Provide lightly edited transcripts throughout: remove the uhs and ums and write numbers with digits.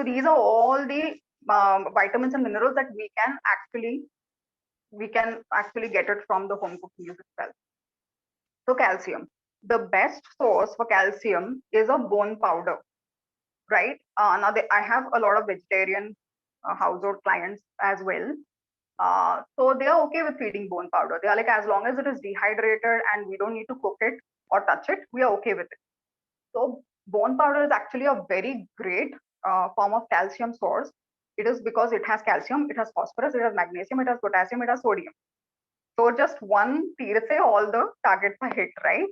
So these are all the vitamins and minerals that we can actually get it from the home cooked meals itself. So calcium, the best source for calcium is a bone powder, right? Now I have a lot of vegetarian household clients as well. So they are okay with feeding bone powder. They are like, as long as it is dehydrated and we don't need to cook it or touch it, we are okay with it. So bone powder is actually a very great form of calcium source. It is because it has calcium, it has phosphorus, it has magnesium, it has potassium, it has sodium. So just one say all the targets are hit, right?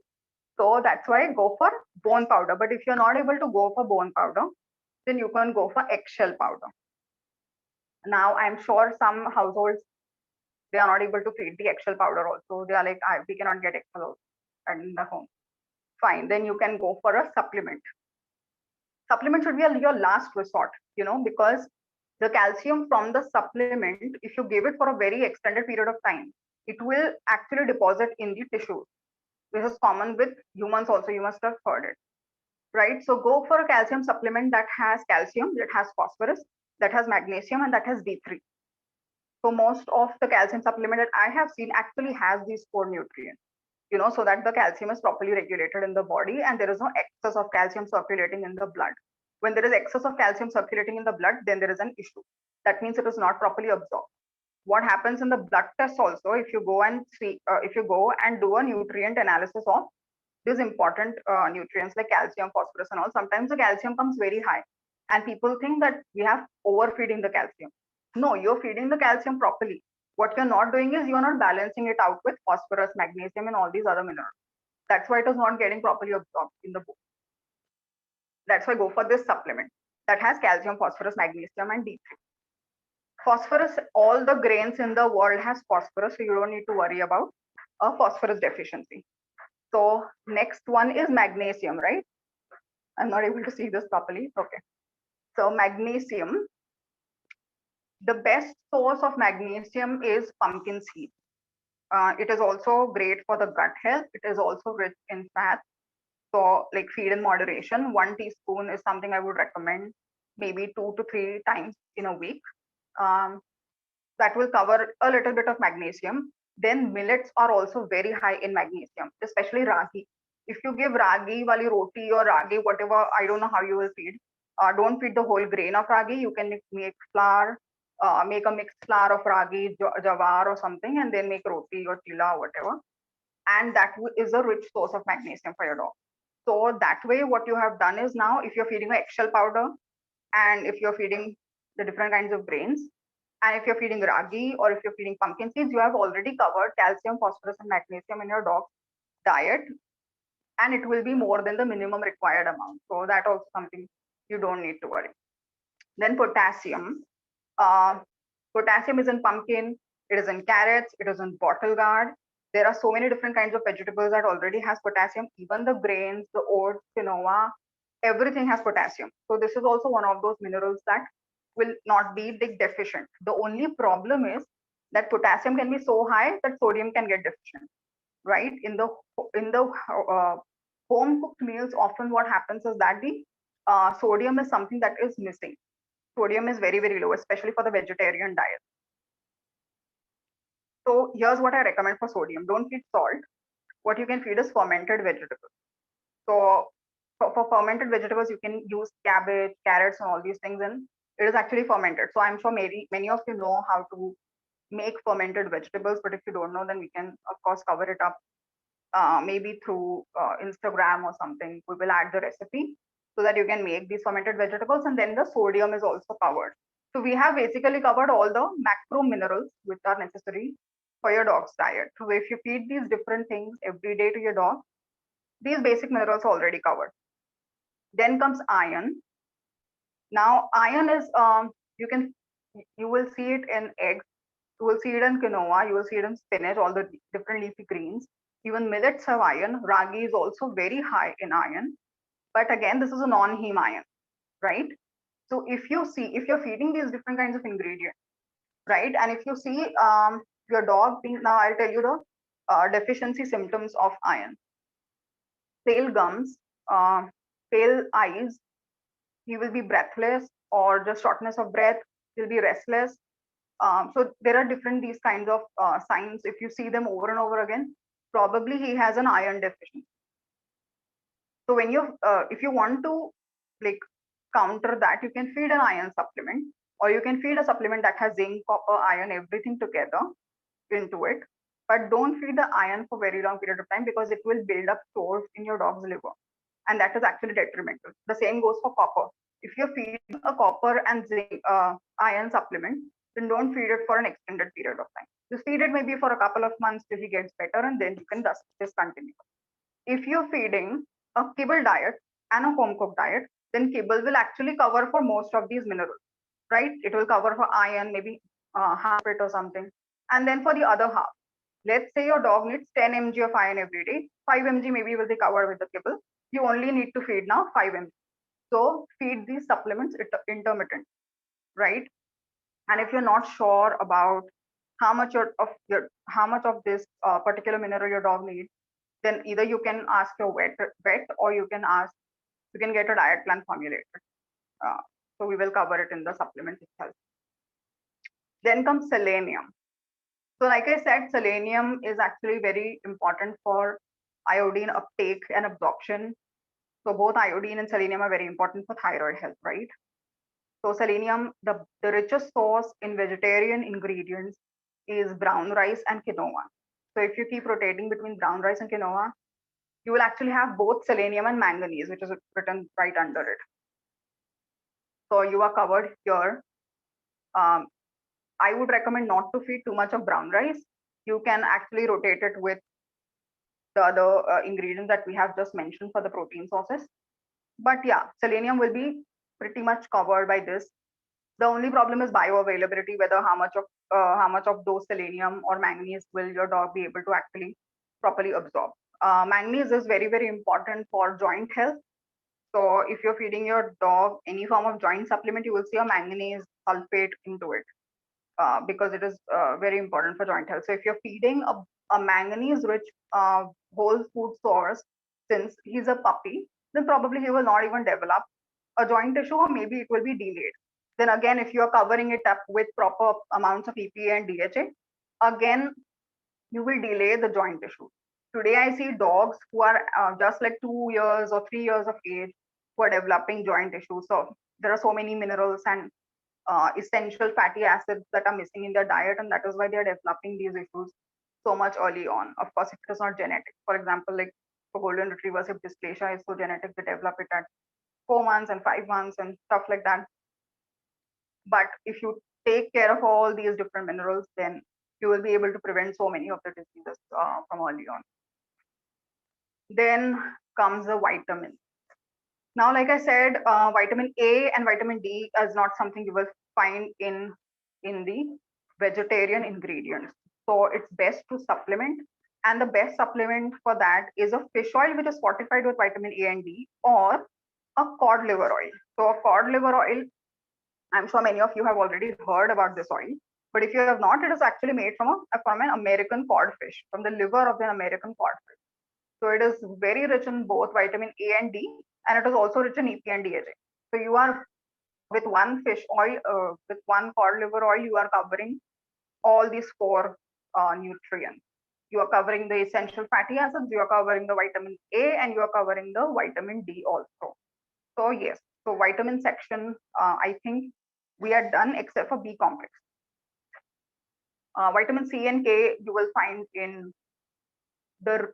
So that's why go for bone powder. But if you're not able to go for bone powder, then you can go for eggshell powder. Now I'm sure some households, they are not able to feed the eggshell powder also. They are like, we cannot get eggshell in the home. Fine, then you can go for a supplement. Supplement should be your last resort, because the calcium from the supplement, if you give it for a very extended period of time, it will actually deposit in the tissues. This is common with humans also, you must have heard it, right? So go for a calcium supplement that has calcium, that has phosphorus, that has magnesium, and that has D3. So most of the calcium supplement that I have seen actually has these 4 nutrients, so that the calcium is properly regulated in the body and there is no excess of calcium circulating in the blood. When there is excess of calcium circulating in the blood, then there is an issue. That means it is not properly absorbed. What happens in the blood test also, if you go and do a nutrient analysis of these important nutrients like calcium, phosphorus, and all, sometimes the calcium comes very high, and people think that we have overfeeding the calcium. No, you're feeding the calcium properly. What you're not doing is you're not balancing it out with phosphorus, magnesium, and all these other minerals. That's why it is not getting properly absorbed in the bone. That's why go for this supplement that has calcium, phosphorus, magnesium, and D3. Phosphorus, all the grains in the world has phosphorus, so you don't need to worry about a phosphorus deficiency. So next one is magnesium, right? I'm not able to see this properly. Okay. So magnesium, the best source of magnesium is pumpkin seed. It is also great for the gut health. It is also rich in fat. So like feed in moderation. 1 teaspoon is something I would recommend, maybe 2 to 3 times in a week. That will cover a little bit of magnesium. Then millets are also very high in magnesium, especially ragi. If you give ragi, wali roti or ragi, whatever, I don't know how you will feed. Don't feed the whole grain of ragi. You can make flour, make a mixed flour of ragi, jawar or something, and then make roti or chilla or whatever. And that is a rich source of magnesium for your dog. So that way, what you have done is now, if you're feeding an eggshell powder, and if you're feeding the different kinds of grains, and if you're feeding ragi or if you're feeding pumpkin seeds, you have already covered calcium, phosphorus, and magnesium in your dog's diet, and it will be more than the minimum required amount. So that also something you don't need to worry. Then potassium. Potassium is in pumpkin, it is in carrots, it is in bottle gourd. There are so many different kinds of vegetables that already has potassium. Even the grains, the oats, quinoa, everything has potassium. So this is also one of those minerals that will not be big deficient. The only problem is that potassium can be so high that sodium can get deficient, right? In the home cooked meals, often what happens is that the sodium is something that is missing. Sodium is very, very low, especially for the vegetarian diet. So here's what I recommend for sodium. Don't feed salt. What you can feed is fermented vegetables. So for fermented vegetables, you can use cabbage, carrots, and all these things, and it is actually fermented. So I'm sure many of you know how to make fermented vegetables, but if you don't know, then we can of course cover it up maybe through Instagram or something. We will add the recipe so that you can make these fermented vegetables, and then the sodium is also covered. So we have basically covered all the macro minerals which are necessary for your dog's diet. So if you feed these different things every day to your dog, these basic minerals are already covered. Then comes iron. Now iron is you will see it in eggs, you will see it in quinoa, you will see it in spinach, all the different leafy greens. Even millets have iron. Ragi is also very high in iron. But again, this is a non-heme iron, right? So if you're feeding these different kinds of ingredients, right? And if you see your dog being, now I'll tell you the deficiency symptoms of iron. Pale gums, pale eyes, he will be breathless, or just shortness of breath. He'll be restless. So there are different these kinds of signs. If you see them over and over again, probably he has an iron deficiency. So when if you want to like counter that, you can feed an iron supplement, or you can feed a supplement that has zinc, copper, iron, everything together into it. But don't feed the iron for very long period of time because it will build up stores in your dog's liver, and that is actually detrimental. The same goes for copper. If you're feeding a copper and zinc iron supplement, then don't feed it for an extended period of time. Just feed it maybe for a couple of months till he gets better, and then you can discontinue. If you're feeding a kibble diet and a home cooked diet, then kibble will actually cover for most of these minerals, right? It will cover for iron, maybe half it or something. And then for the other half, let's say your dog needs 10 mg of iron every day, 5 mg maybe will be covered with the kibble. You only need to feed now 5 mg. So feed these supplements intermittent, right? And if you're not sure about how much of this particular mineral your dog needs, then either you can ask your vet, or you can get a diet plan formulated. So we will cover it in the supplement itself. Then comes selenium. So like I said, selenium is actually very important for iodine uptake and absorption. So both iodine and selenium are very important for thyroid health, right? So selenium, the richest source in vegetarian ingredients is brown rice and quinoa. So if you keep rotating between brown rice and quinoa, you will actually have both selenium and manganese, which is written right under it. So you are covered here. I would recommend not to feed too much of brown rice. You can actually rotate it with the other ingredients that we have just mentioned for the protein sources. But yeah, selenium will be pretty much covered by this. The only problem is bioavailability, whether how much of those selenium or manganese will your dog be able to actually properly absorb. Manganese is very, very important for joint health. So if you're feeding your dog any form of joint supplement, you will see a manganese sulfate into it because it is very important for joint health. So if you're feeding a manganese-rich whole food source, since he's a puppy, then probably he will not even develop a joint tissue, or maybe it will be delayed. Then again, if you are covering it up with proper amounts of EPA and DHA, again, you will delay the joint tissue. Today, I see dogs who are just like 2 years or 3 years of age who are developing joint tissue. So there are so many minerals and essential fatty acids that are missing in their diet, and that is why they are developing these issues so much early on. Of course, if it is not genetic, for example, like for golden retrievers, if dysplasia is so genetic, they develop it at 4 months and 5 months and stuff like that. But if you take care of all these different minerals, then you will be able to prevent so many of the diseases from early on. Then comes the vitamin. Now, like I said, vitamin A and vitamin D is not something you will find in the vegetarian ingredients. So it's best to supplement. And the best supplement for that is a fish oil, which is fortified with vitamin A and D, or a cod liver oil. So a cod liver oil, I'm sure many of you have already heard about this oil. But if you have not, it is actually made from an American cod fish, from the liver of an American cod fish. So it is very rich in both vitamin A and D, and it is also rich in EPA and DHA. So you are, with one fish oil, with one cod liver oil, you are covering all these four nutrients. You are covering the essential fatty acids, you are covering the vitamin A, and you are covering the vitamin D also. So yes, so vitamin section, I think we are done except for B complex. Vitamin C and K you will find in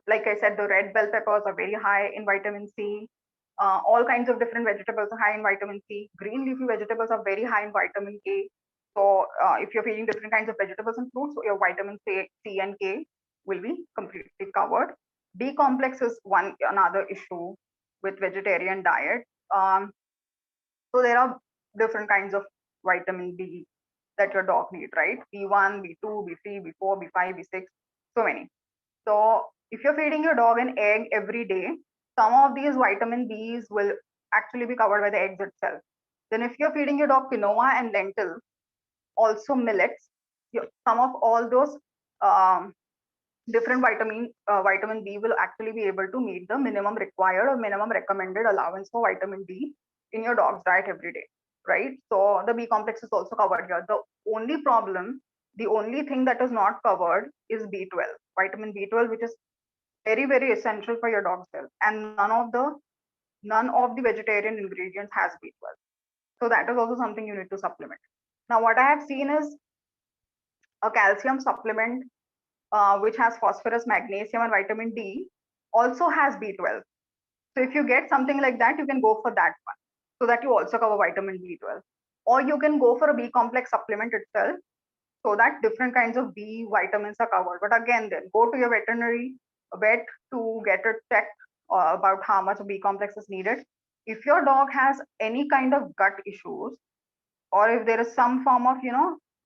like I said, the red bell peppers are very high in vitamin C. All kinds of different vegetables are high in vitamin C. Green leafy vegetables are very high in vitamin K. So if you're feeding different kinds of vegetables and fruits, your vitamin C and K will be completely covered. B complex is another issue with vegetarian diet. So there are different kinds of vitamin B that your dog needs, right? B1, B2, B3, B4, B5, B6, so many. So if you're feeding your dog an egg every day, some of these vitamin Bs will actually be covered by the eggs itself. Then if you're feeding your dog quinoa and lentil, also millets, some of all those different vitamin B will actually be able to meet the minimum required or minimum recommended allowance for vitamin D in your dog's diet every day. right? So the B complex is also covered here. The only problem, the only thing that is not covered is B12, vitamin B12, which is very, very essential for your dog's health. And none of the vegetarian ingredients has B12. So that is also something you need to supplement. Now, what I have seen is a calcium supplement which has phosphorus, magnesium, and vitamin D also has B12. So if you get something like that, you can go for that one so that you also cover vitamin B12. Or you can go for a B complex supplement itself so that different kinds of B vitamins are covered. But again, then go to your veterinary vet to get it checked about how much B complex is needed. If your dog has any kind of gut issues, or if there is some form of,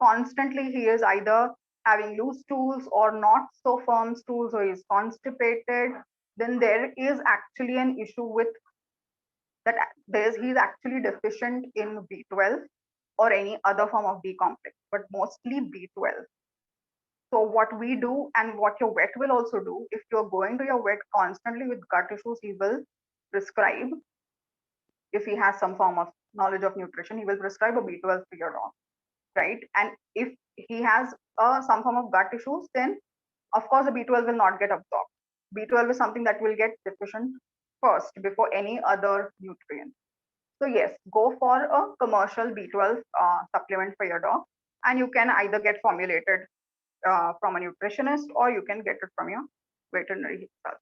constantly he is either having loose stools or not so firm stools, or is constipated, then there is actually an issue with that. He's actually deficient in B12 or any other form of B complex, but mostly B12. So what we do and what your vet will also do, if you're going to your vet constantly with gut issues, he will prescribe, if he has some form of knowledge of nutrition, he will prescribe a B12 for your dog, right? And if he has some form of gut issues, then of course the B12 will not get absorbed. B12 is something that will get deficient first before any other nutrient. So yes, go for a commercial B12 supplement for your dog, and you can either get formulated from a nutritionist or you can get it from your veterinary itself.